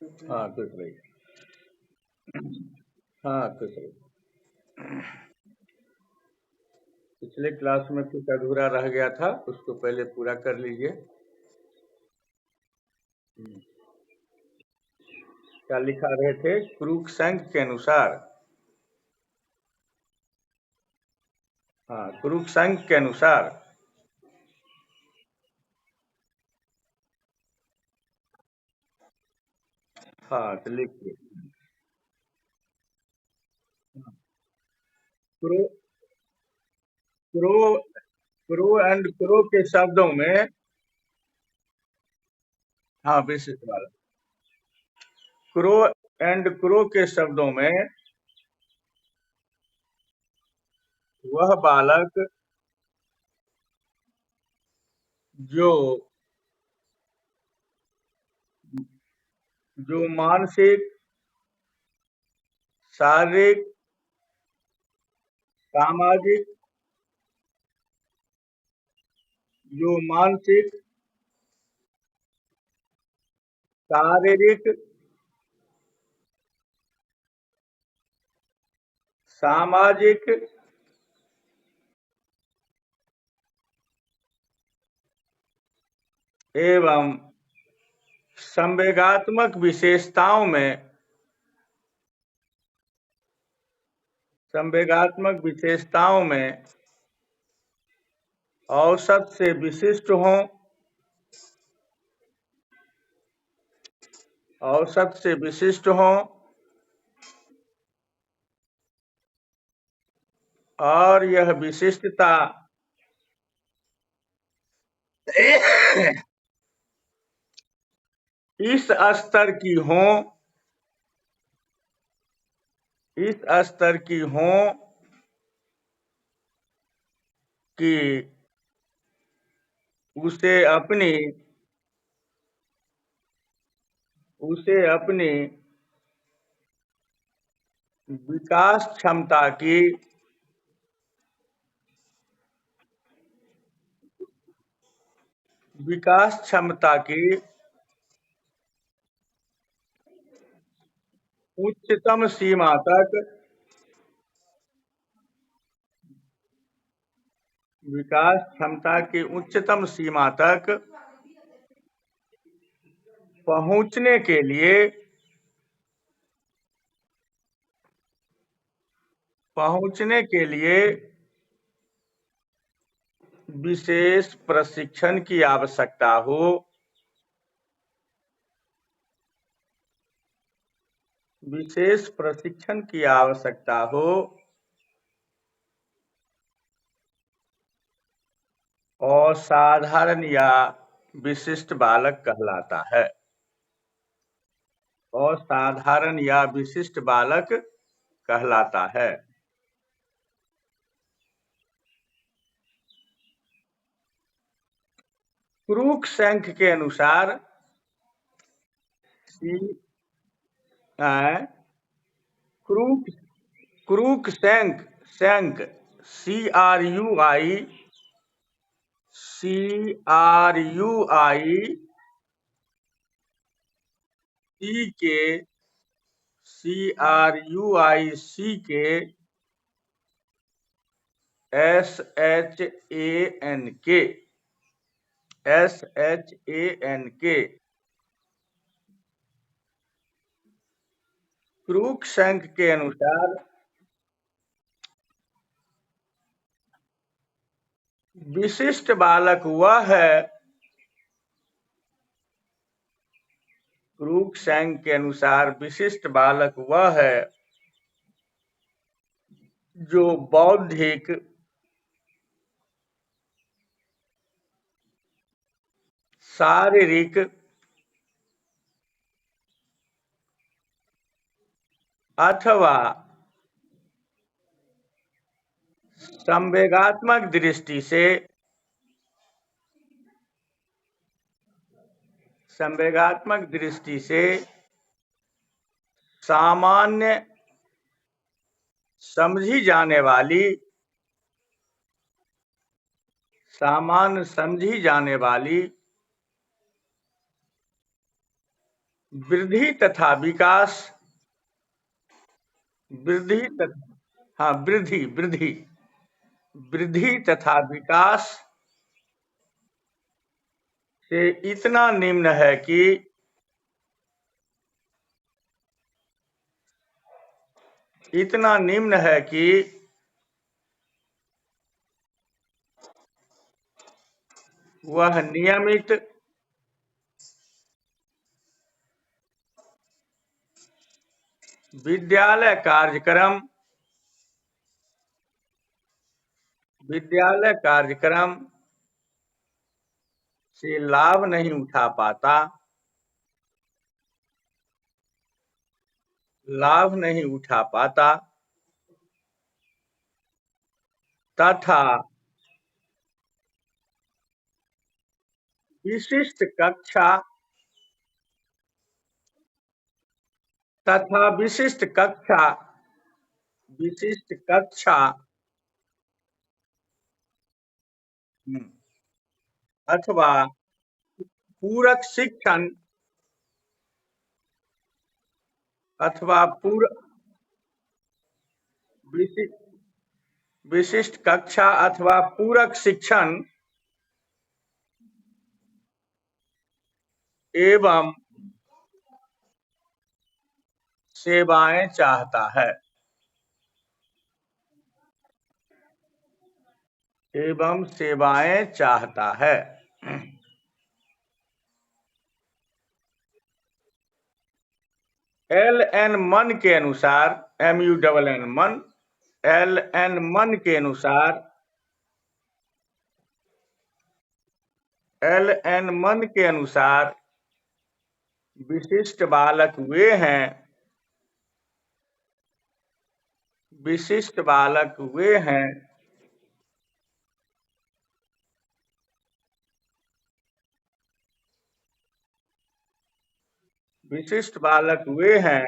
हाँ खुश रहिए। हाँ खुश रहिए। पिछले क्लास में कुछ अधूरा रह गया था, उसको पहले पूरा कर लीजिए। क्या लिखा रहे थे? क्रूकसंक के अनुसार। हाँ, क्रूकसंक के अनुसार। हाँ तो लिखिए। Crow crow crow and crow के शब्दों में। हाँ विशिष्ट बालक। क्रो एंड क्रो के शब्दों में वह बालक जो जो मानसिक, शारीरिक, सामाजिक, जो मानसिक, शारीरिक, सामाजिक एवं संवेगात्मक विशेषताओं में औसत से विशिष्ट हों और यह विशिष्टता इस स्तर की हो इस स्तर की हो कि उसे अपनी उसे अपनी विकास क्षमता की विकास क्षमता की उच्चतम सीमा तक विकास क्षमता की उच्चतम सीमा तक पहुंचने के लिए पहुंचने के लिए विशेष प्रशिक्षण की आवश्यकता हो विशेष प्रशिक्षण की आवश्यकता हो असाधारण या विशिष्ट बालक कहलाता है। असाधारण या विशिष्ट बालक कहलाता है। क्रूकसंक के अनुसार क्रूक क्रूकसंक सी के CRUIC SHANK क्रूकसंक के अनुसार विशिष्ट बालक वह है क्रूकसंक के अनुसार विशिष्ट बालक वह है जो बौद्धिक, शारीरिक अथवा संवेगात्मक दृष्टि से सामान्य समझी जाने वाली वृद्धि तथा विकास, वृद्धि तथा, हाँ वृद्धि वृद्धि, वृद्धि तथा विकास से इतना निम्न है कि इतना निम्न है कि वह नियमित विद्यालय कार्यक्रम विद्यालय कार्यक्रम से लाभ नहीं उठा पाता, लाभ नहीं उठा पाता तथा विशिष्ट कक्षा तथा विशिष्ट कक्षा अथवा पूरक शिक्षण अथवा विशिष्ट कक्षा अथवा पूरक शिक्षण एवं सेवाएं चाहता है, एवं सेवाएं चाहता है। LN मन के अनुसार, MUNN मन, LN मन के अनुसार, LN मन के अनुसार विशिष्ट बालक वे हैं, विशिष्ट बालक वे हैं विशिष्ट बालक वे हैं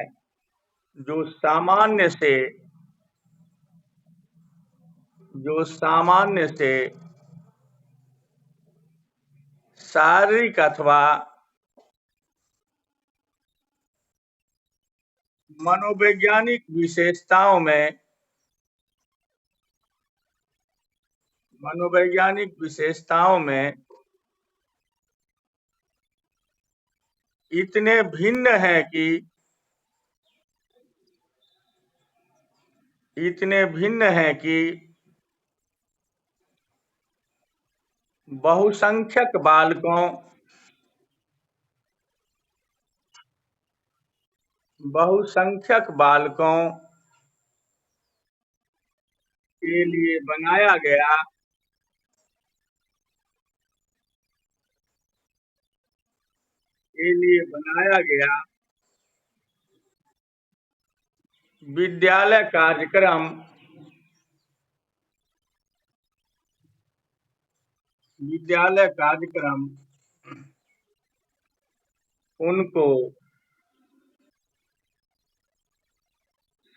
जो सामान्य से शारीरिक अथवा मनोवैज्ञानिक विशेषताओं में इतने भिन्न हैं कि बहुसंख्यक बालकों के लिए बनाया गया विद्यालय कार्यक्रम उनको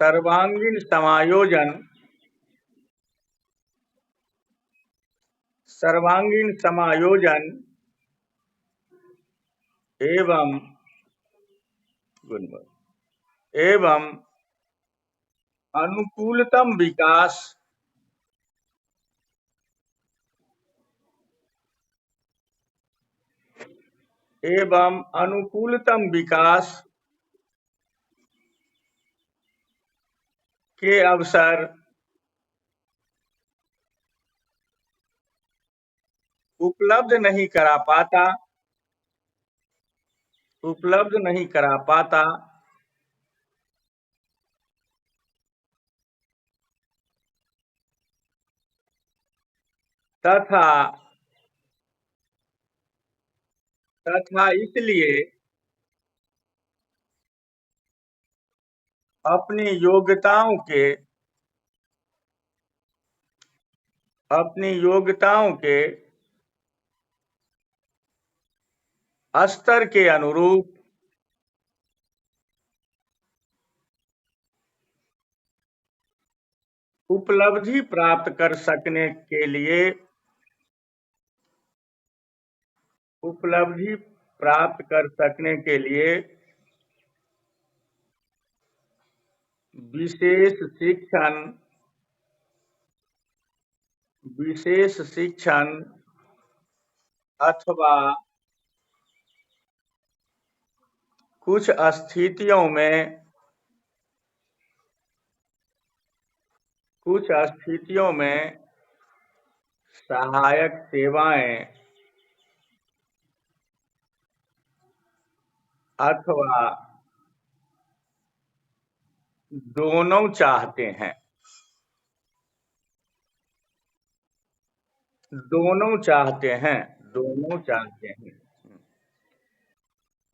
सर्वांगीण समायोजन एवं अनुकूलतम विकास के अवसर उपलब्ध नहीं करा पाता तथा इसलिए अपनी योग्यताओं के स्तर के अनुरूप उपलब्धि प्राप्त कर सकने के लिए विशेष शिक्षण अथवा कुछ स्थितियों में सहायक सेवाएं अथवा दोनों चाहते हैं। दोनों चाहते हैं।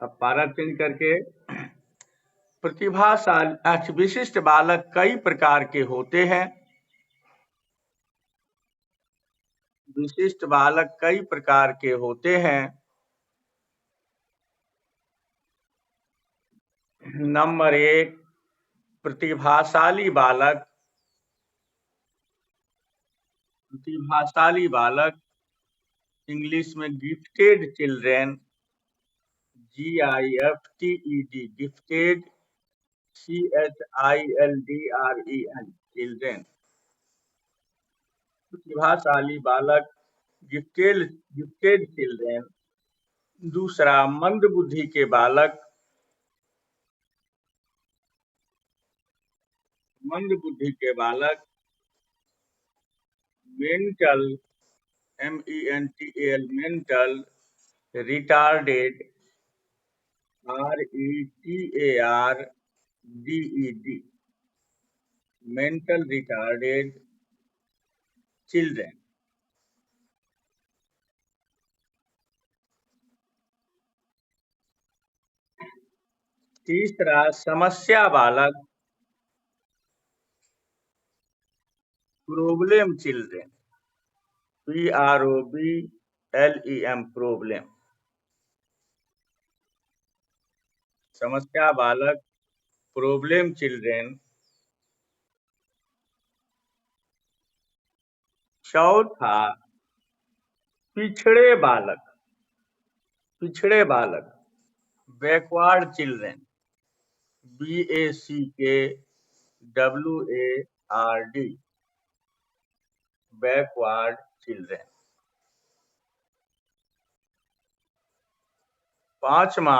अब पारा चेंज करके प्रतिभाशाली विशिष्ट बालक कई प्रकार के होते हैं। विशिष्ट बालक कई प्रकार के होते हैं। नंबर 1, प्रतिभाशाली बालक इंग्लिश में gifted children, GIFTED, gifted, CHILDREN, children. प्रतिभाशाली बालक गिफ्टेड चिल्ड्रेन। दूसरा, मंद बुद्धि के बालक mental, MENTAL, mental, retarded, RETARDED, mental retarded children. तीसरा, समस्या बालक प्रॉब्लम चिल्ड्रेन, PROBLEM, प्रॉब्लम। समस्या बालक प्रॉब्लम चिल्ड्रेन। चौथा, पिछड़े बालक backward children, BACKWARD, backward children. पांचवा,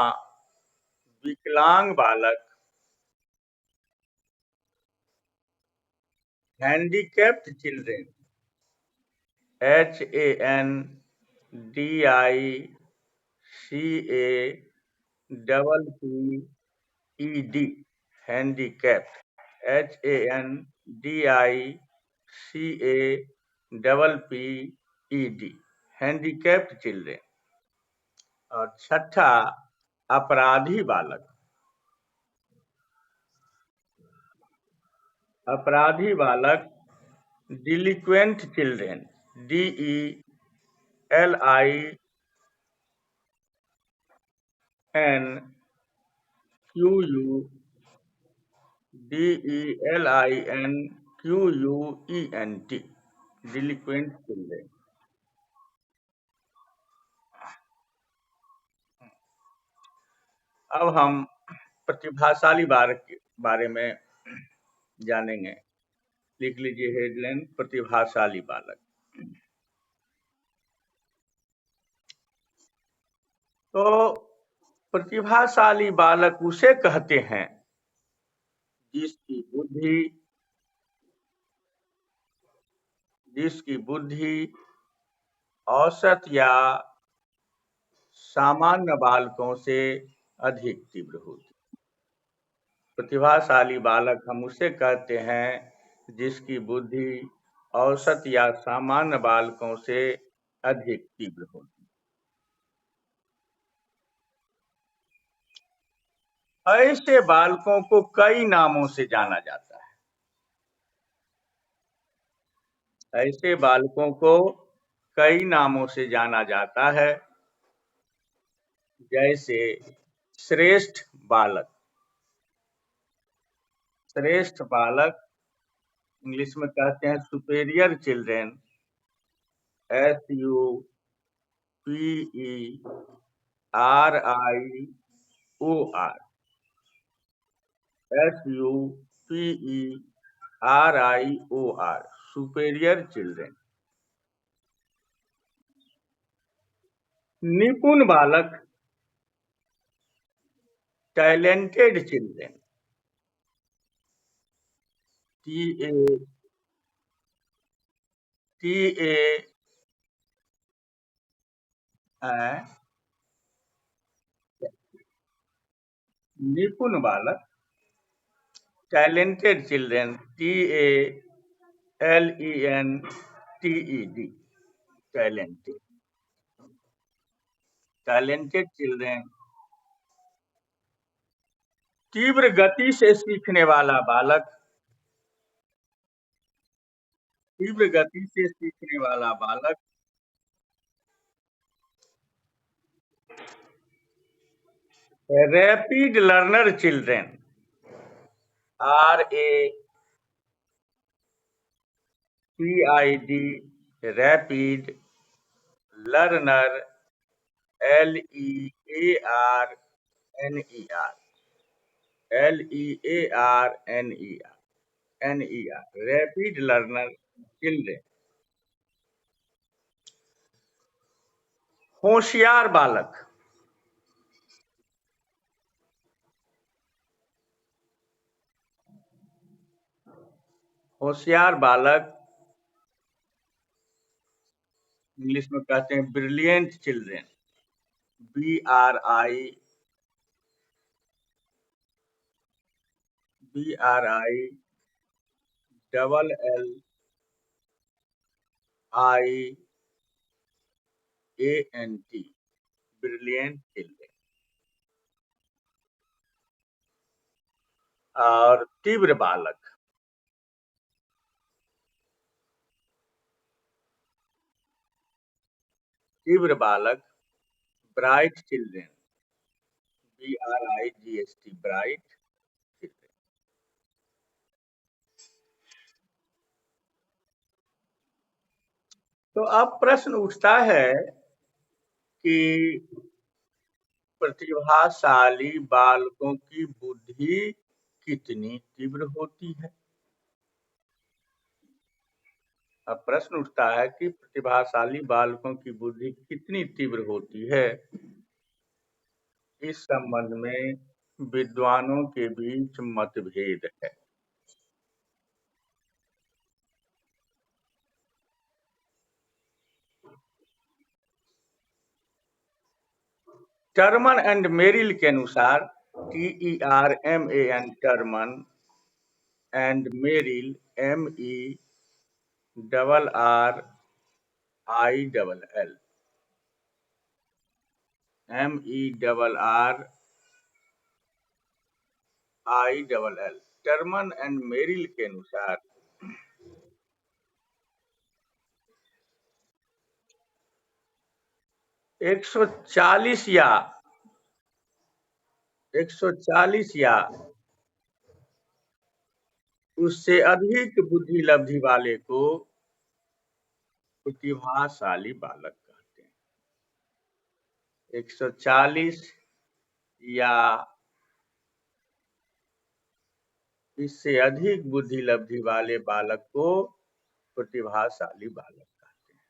विकलांग बालक handicapped children, HANDICAPPED, handicapped, HANDICAPPED, handicapped children. और छठा, अपराधी बालक delinquent children, DELINQUENT, delinquent children. अब हम प्रतिभाशाली बालक के बारे में जानेंगे। लिख लीजिए हेडलाइन, प्रतिभाशाली बालक। तो प्रतिभाशाली बालक उसे कहते हैं जिसकी बुद्धि औसत या सामान्य बालकों से अधिक तीव्र होती। प्रतिभाशाली बालक हम उसे कहते हैं जिसकी बुद्धि औसत या सामान्य बालकों से अधिक तीव्र होती। ऐसे बालकों को कई नामों से जाना जाता है। ऐसे बालकों को कई नामों से जाना जाता है, जैसे श्रेष्ठ बालक इंग्लिश में कहते हैं superior children, SUPERIOR, PERIOR, superior children. निपुण बालक, टैलेंटेड चिल्ड्रेन। TA, TA, निपुण बालक, talented children, TALENTED, talented. Talented children, तीव्र गति से सीखने वाला बालक, तीव्र गति से सीखने वाला बालक। Rapid learner children, RAPID, rapid learner, LEARNER, rapid learner children. होशियार बालक, होशियार बालक, इंग्लिश में कहते हैं brilliant children, BRILLIANT, brilliant children. और तीव्र बालक, तीव्र बालक, bright children, BRIGST, bright children. तो अब प्रश्न उठता है कि प्रतिभाशाली बालकों की बुद्धि कितनी तीव्र होती है। अब प्रश्न उठता है कि प्रतिभाशाली बालकों की बुद्धि कितनी तीव्र होती है। इस संबंध में विद्वानों के बीच मतभेद है। टर्मन एंड मेरिल के अनुसार, TERMAN, Terman and Merrill, MERRILL, MERRILL, Terman and Merrill के अनुसार 140 या उससे अधिक बुद्धि लब्धि वाले को प्रतिभाशाली बालक कहते हैं। 140 या इससे अधिक बुद्धि लब्धि वाले बालक को प्रतिभाशाली बालक कहते हैं।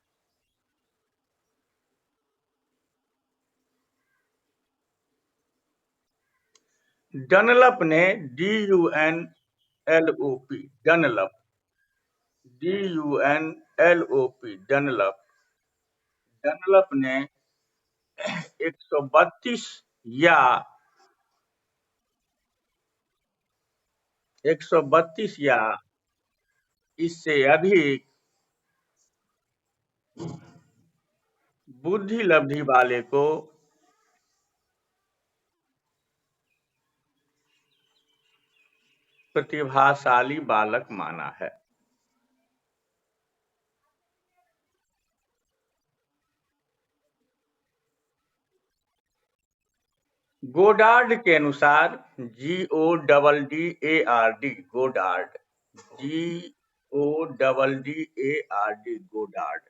डनलप ने DUNLOP, डनलप, डनलप ने 132 या 132 या इससे अधिक बुद्धि लब्धि वाले को प्रतिभाशाली बालक माना है। गोडार्ड के अनुसार, GODDARD, Goddard, GODDARD, Goddard,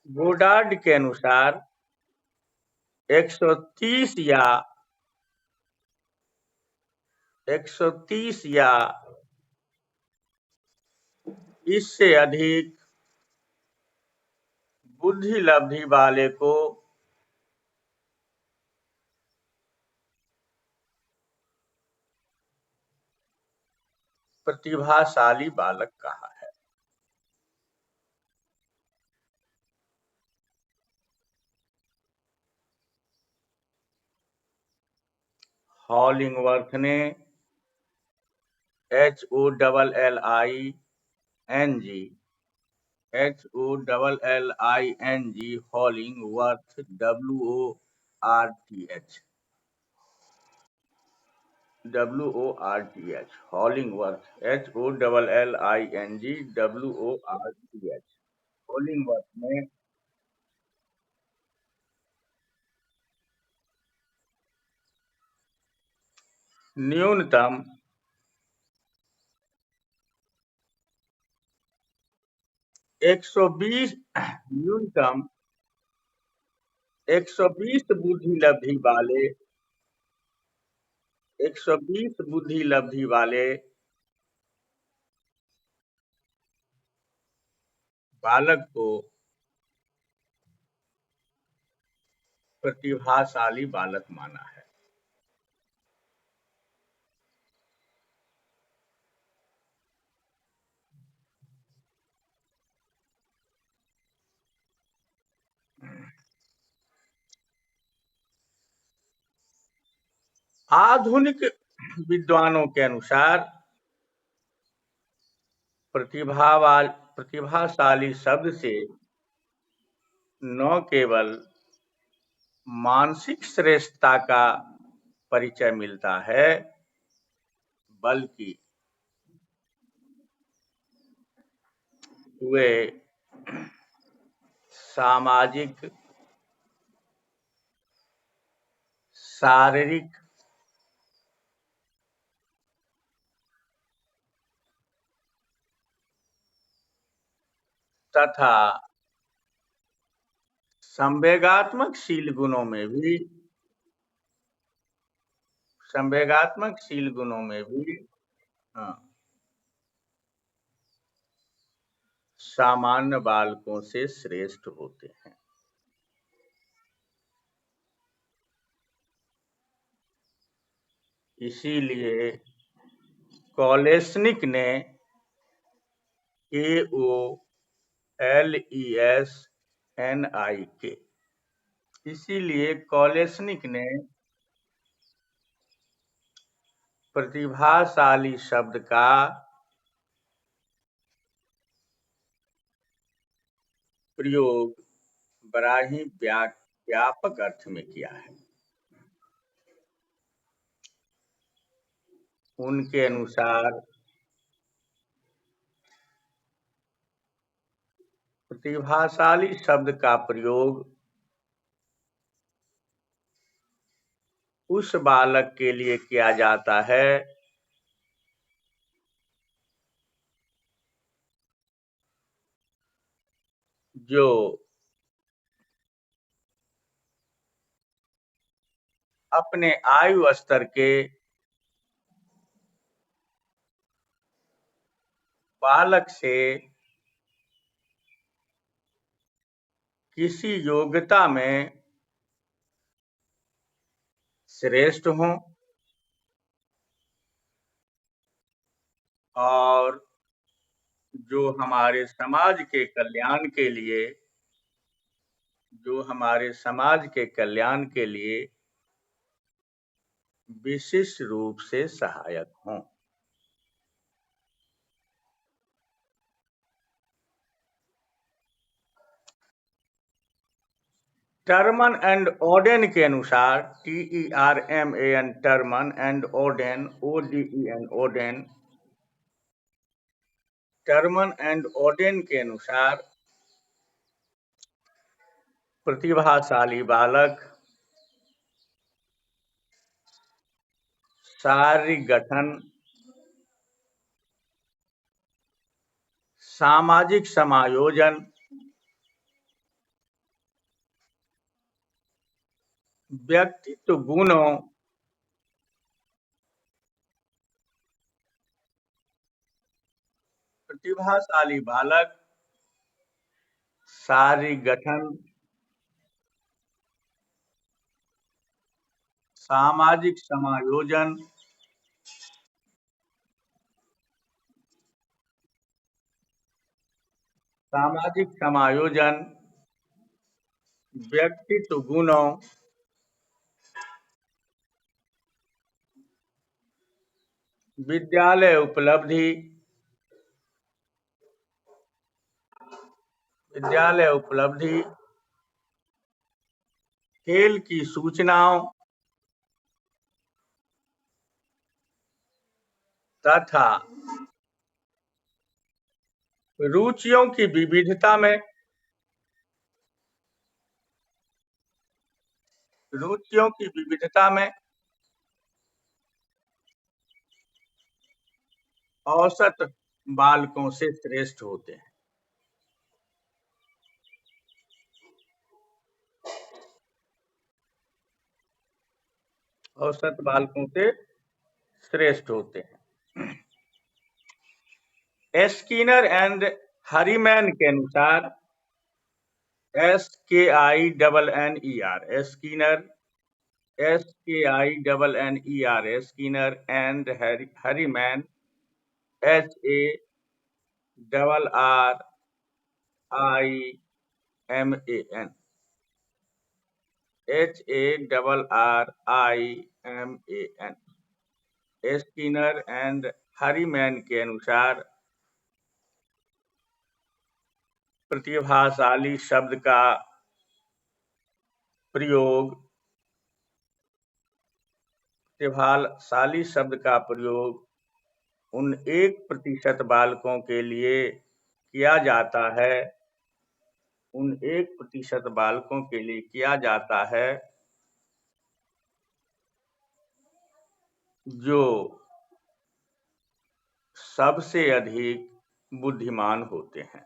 Goddard के अनुसार 130 या 130 या इससे अधिक बुद्धि लब्धि वाले को प्रतिभाशाली बालक कहा है। हॉलिंगवर्थ ने HOLLING हॉलिंगवर्थ हॉलिंगवर्थ हॉलिंगवर्थ ने न्यूनतम 120 न्यूनतम 120 बुद्धि लब्धि वाले 120 बुद्धि लब्धि वाले बालक को प्रतिभाशाली बालक माना है। आधुनिक विद्वानों के अनुसार प्रतिभाशाली शब्द से न केवल मानसिक श्रेष्ठता का परिचय मिलता है, बल्कि वे सामाजिक, शारीरिक तथा संवेगात्मक शील गुणों में भी हाँ, सामान्य बालकों से श्रेष्ठ होते हैं। इसीलिए कॉलेस्निक ने KOLESNIK इसीलिए कॉलेस्निक ने प्रतिभाशाली शब्द का प्रयोग बड़ा ही व्यापक अर्थ में किया है। उनके अनुसार प्रतिभाशाली शब्द का प्रयोग उस बालक के लिए किया जाता है जो अपने आयु स्तर के बालक से किसी योग्यता में श्रेष्ठ हों और जो हमारे समाज के कल्याण के लिए विशिष्ट रूप से सहायक हों। टर्मन एंड ओडेन के अनुसार TERMAN Terman and Odean ODEN Terman and Odean के अनुसार प्रतिभाशाली बालक शारीरिक गठन, सामाजिक समायोजन, व्यक्तित्व गुणों प्रतिभाशाली बालक शारीरिक गठन, सामाजिक समायोजन, सामाजिक समायोजन, व्यक्तित्व गुणों, विद्यालय उपलब्धि, विद्यालय उपलब्धि, खेल की सूचनाओं तथा रुचियों की विविधता में, रुचियों की विविधता में औसत बालकों से श्रेष्ठ होते हैं। औसत बालकों से श्रेष्ठ होते हैं। स्किनर एंड हरीमैन के अनुसार, SKINNER, Skinner, Skinner and Harriman, HARRIMAN, HARRIMAN, Skinner and Harriman के अनुसार प्रतिभाशाली शब्द का प्रयोग, प्रतिभाशाली शब्द का प्रयोग उन 1% बालकों के लिए किया जाता है, उन 1% बालकों के लिए किया जाता है जो सबसे अधिक बुद्धिमान होते हैं।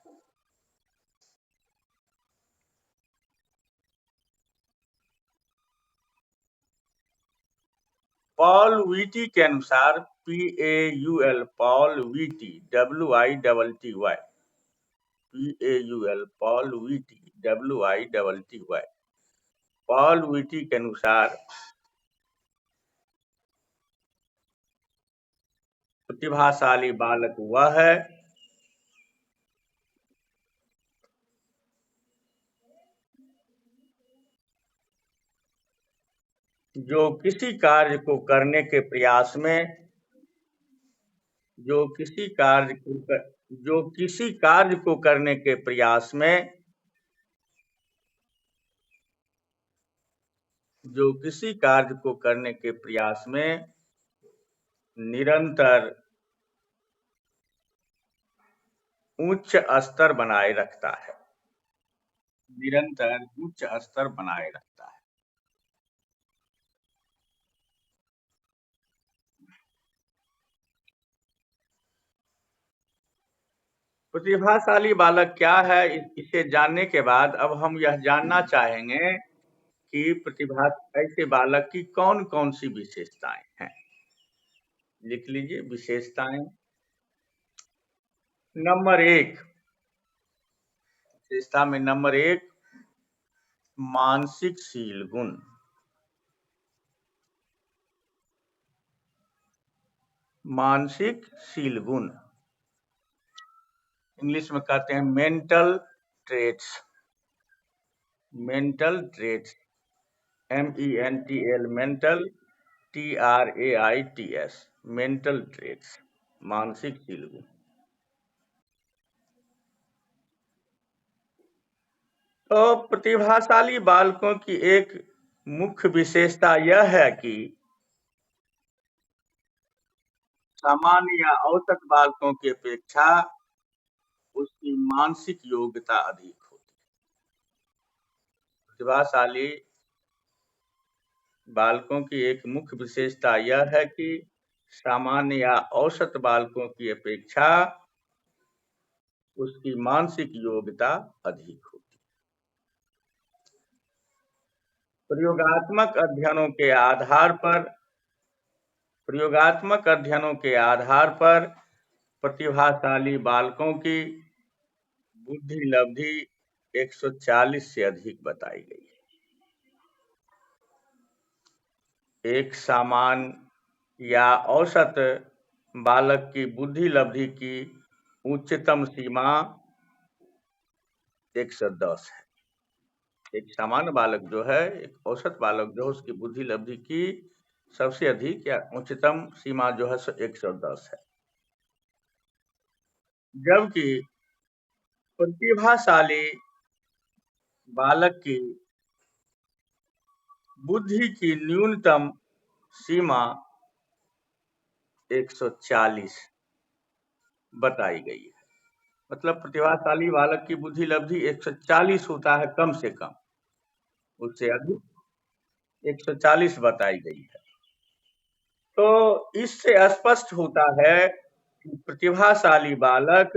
पॉल व्हीटी के अनुसार, PAUL, Paul VT, WITTY, PAUL, Paul VT, WITTY, Paul VT के अनुसार प्रतिभाशाली बालक वह है जो किसी कार्य को करने के प्रयास में, जो किसी कार्य को करने के प्रयास में, जो किसी कार्य को करने के प्रयास में निरंतर उच्च स्तर बनाए रखता है, निरंतर उच्च स्तर बनाए रखता है। प्रतिभाशाली बालक क्या है, इसे जानने के बाद अब हम यह जानना चाहेंगे कि प्रतिभा ऐसे बालक की कौन कौन सी विशेषताएं हैं। लिख लीजिए विशेषताएं। नंबर 1, विशेषता में नंबर 1, मानसिक शील गुण। मानसिक शील गुण इंग्लिश में कहते हैं mental traits, mental traits, MENTL, mental, TRAITS, mental traits, मानसिक शील गुण। तो प्रतिभाशाली बालकों की एक मुख्य विशेषता यह है कि सामान्य या औसत बालकों की अपेक्षा उसकी मानसिक योग्यता अधिक होती है। प्रतिभाशाली बालकों की एक मुख्य विशेषता यह है कि सामान्य या औसत बालकों की अपेक्षा उसकी मानसिक योग्यता अधिक होती है। प्रयोगात्मक अध्ययनों के आधार पर प्रतिभाशाली बालकों की बुद्धि लब्धि 140 से अधिक बताई गई है। एक सामान्य या औसत बालक की बुद्धि लब्धि की उच्चतम सीमा 110 है। एक सामान्य बालक जो है, एक औसत बालक जो है, उसकी बुद्धि लब्धि की सबसे अधिक या उच्चतम सीमा जो है 110 है। जबकि प्रतिभाशाली बालक की बुद्धि की न्यूनतम सीमा 140 बताई गई है। मतलब प्रतिभाशाली बालक की बुद्धि लब्धि 140 होता है कम से कम, उससे अधिक 140 बताई गई है। तो इससे स्पष्ट होता है कि प्रतिभाशाली बालक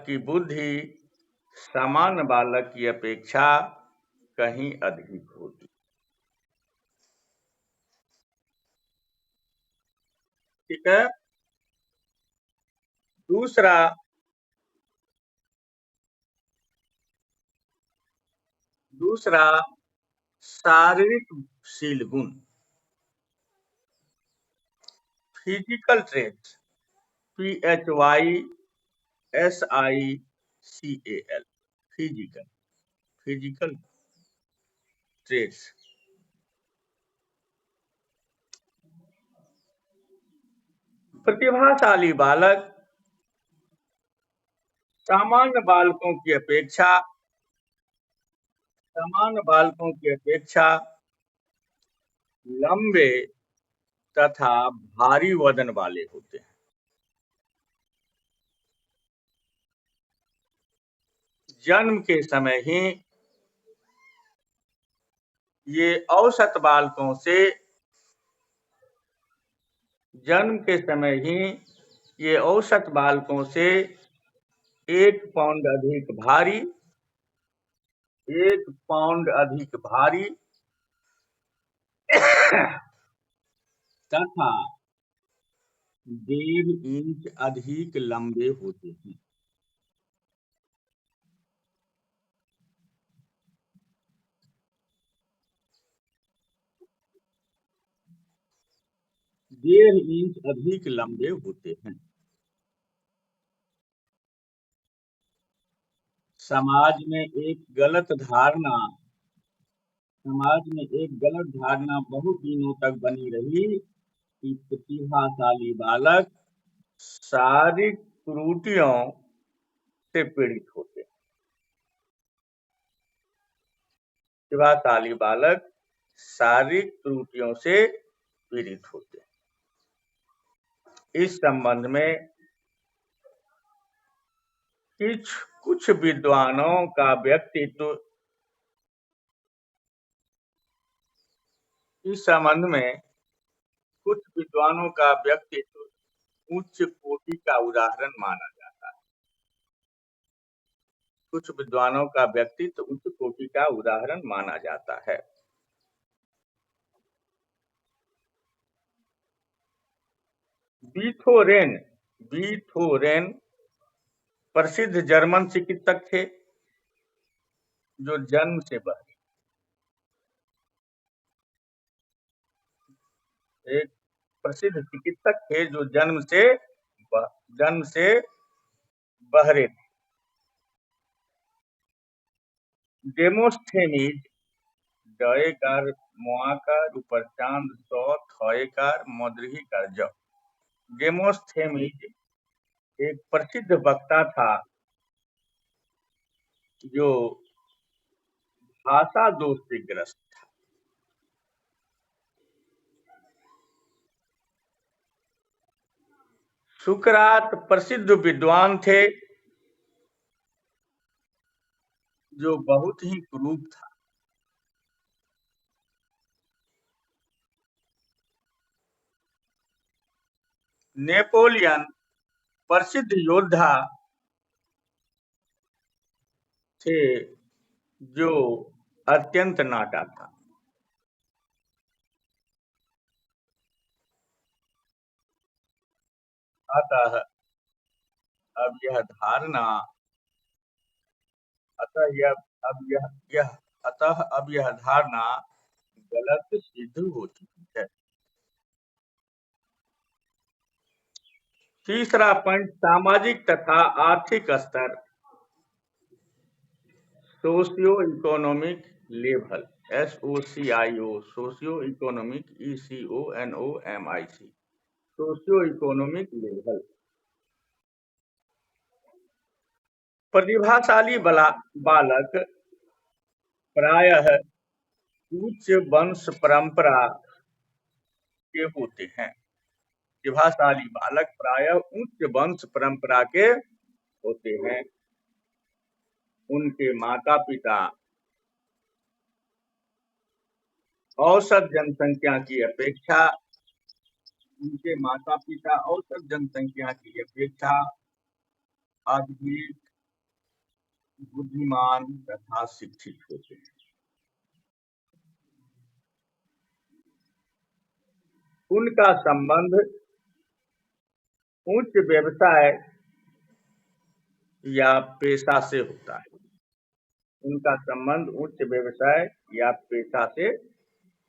की बुद्धि सामान्य बालक की अपेक्षा कहीं अधिक होती। ठीक है। दूसरा शारीरिक गुण, physical traits, PHYSICAL, physical traits. प्रतिभाशाली बालक सामान्य बालकों की अपेक्षा लंबे तथा भारी वजन वाले होते हैं। जन्म के समय ही ये औसत बालकों से जन्म के समय ही ये औसत बालकों से 1 पाउंड अधिक भारी तथा 1.5 इंच अधिक लंबे होते हैं। डेढ़ इंच अधिक लंबे होते हैं। समाज में एक गलत धारणा बहुत दिनों तक बनी रही कि प्रतिभाशाली बालक शारीरिक त्रुटियों से पीड़ित होते हैं। प्रतिभाशाली बालक शारीरिक त्रुटियों से पीड़ित होते हैं। इस संबंध में कुछ विद्वानों का व्यक्तित्व उच्च कोटि का उदाहरण माना जाता है। कुछ विद्वानों का व्यक्तित्व उच्च कोटि का उदाहरण माना जाता है। बीथोरेन प्रसिद्ध जर्मन चिकित्सक थे जो जन्म से एक प्रसिद्ध चिकित्सक थे जो जन्म से बहरे थे। डेमोस्थेनीज, डएकार मुआकार ऊपर चांद सौ थएकार मदरहीकार ज। डेमोस्थेनीज एक प्रसिद्ध वक्ता था जो भाषा दोष से ग्रस्त था। सुकरात प्रसिद्ध विद्वान थे जो बहुत ही क्रूर था। नेपोलियन प्रसिद्ध योद्धा थे जो अत्यंत नाटा था। अतः अब यह धारणा अतः यह अब यह अतः अब यह धारणा गलत सिद्ध हो चुकी है। तीसरा पॉइंट, सामाजिक तथा आर्थिक स्तर, socio economic level, SOCIO, socio economic, ECONOMIC, socio economic level. प्रतिभाशाली बालक प्रायः उच्च वंश परंपरा के होते हैं। प्रतिभाशाली बालक प्रायः उच्च वंश परंपरा के होते हैं। उनके माता पिता औसत जनसंख्या की अपेक्षा अधिक बुद्धिमान तथा शिक्षित होते हैं। उनका संबंध उच्च व्यवसाय या पेशा से होता है। उनका संबंध उच्च व्यवसाय या पेशा से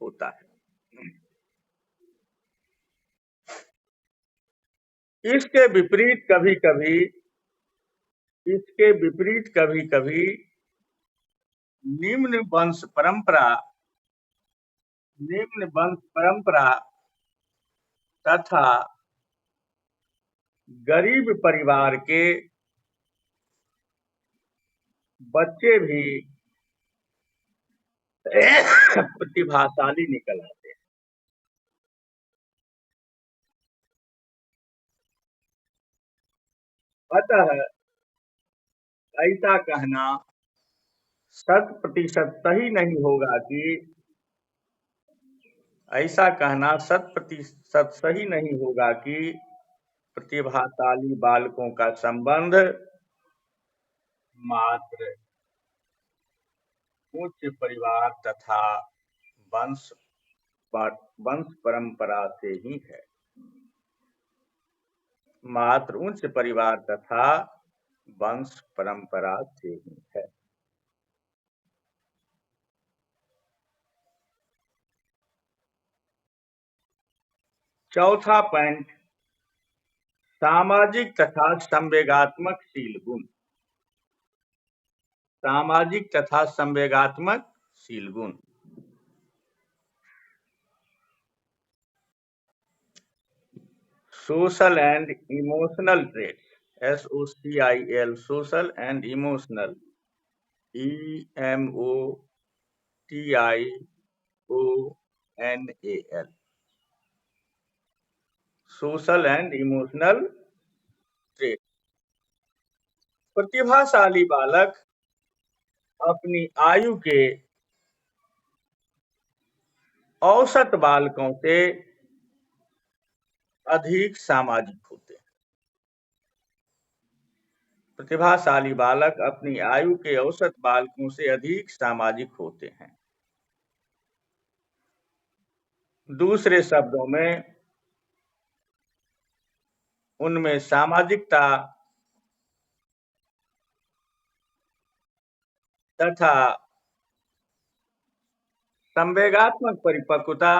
होता है। इसके विपरीत कभी कभी निम्न वंश परंपरा तथा गरीब परिवार के बच्चे भी प्रतिभाशाली निकल आते हैं। अतः ऐसा कहना 100% सही नहीं होगा कि प्रतिभाशाली बालकों का संबंध मात्र उच्च परिवार तथा वंश परंपरा से ही है। मात्र उच्च परिवार तथा वंश परंपरा से ही है। चौथा पॉइंट, सामाजिक तथा संवेगात्मकशील गुण। सामाजिक तथा संवेगात्मकशील गुण। Social and emotional traits, SOCIL, social and emotional, EMOTIONAL, social and emotional trait. प्रतिभाशाली बालक अपनी आयु के औसत बालकों से अधिक सामाजिक होते हैं। प्रतिभाशाली बालक अपनी आयु के औसत बालकों से अधिक सामाजिक होते हैं। दूसरे शब्दों में, उनमें सामाजिकता तथा संवेगात्मक परिपक्वता